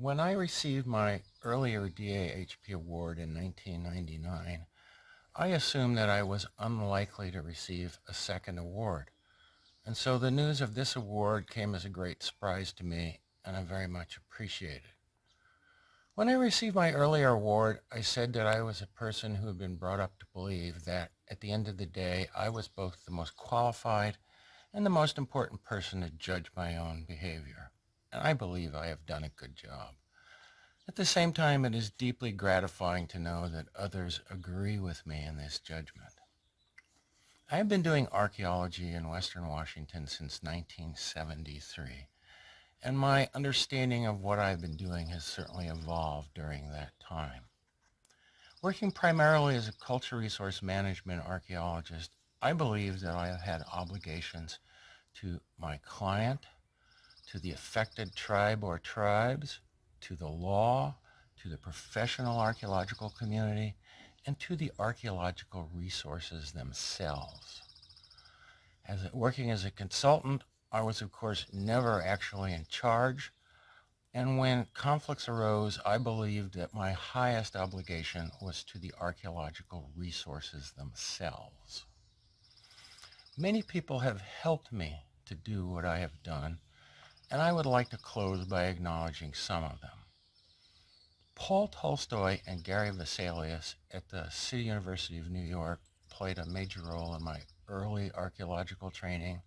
When I received my earlier DAHP award in 1999, I assumed that I was unlikely to receive a second award. And so the news of this award came as a great surprise to me, and I very much appreciate it. When I received my earlier award, I said that I was a person who had been brought up to believe that at the end of the day, I was both the most qualified and the most important person to judge my own behavior. And I believe I have done a good job. At the same time, it is deeply gratifying to know that others agree with me in this judgment. I have been doing archaeology in Western Washington since 1973, and my understanding of what I've been doing has certainly evolved during that time. Working primarily as a culture resource management archaeologist, I believe that I have had obligations to my client, to the affected tribe or tribes, to the law, to the professional archaeological community, and to the archaeological resources themselves. Working as a consultant, I was of course never actually in charge, and when conflicts arose, I believed that my highest obligation was to the archaeological resources themselves. Many people have helped me to do what I have done, and I would like to close by acknowledging some of them. Paul Tolstoy and Gary Vesalius at the City University of New York played a major role in my early archaeological training.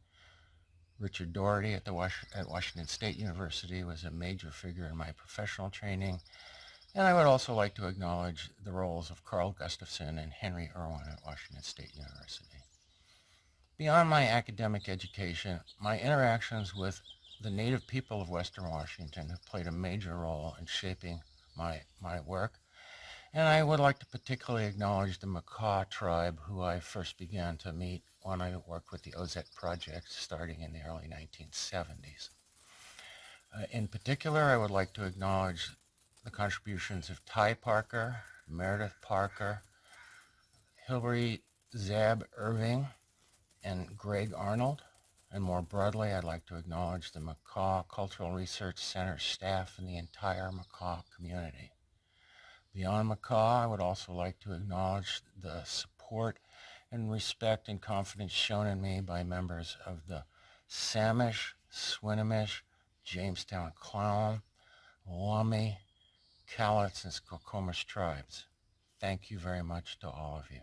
Richard Doherty at Washington State University was a major figure in my professional training. And I would also like to acknowledge the roles of Carl Gustafson and Henry Irwin at Washington State University. Beyond my academic education, my interactions with the native people of Western Washington have played a major role in shaping my work. And I would like to particularly acknowledge the Makah tribe, who I first began to meet when I worked with the Ozek Project starting in the early 1970s. In particular, I would like to acknowledge the contributions of Ty Parker, Meredith Parker, Hilary Zab Irving, and Greg Arnold. And more broadly, I'd like to acknowledge the Makah Cultural Research Center staff and the entire Makah community. Beyond Makah, I would also like to acknowledge the support and respect and confidence shown in me by members of the Samish, Swinomish, Jamestown Clown, Lummi, Cowlitz, and Skokomish tribes. Thank you very much to all of you.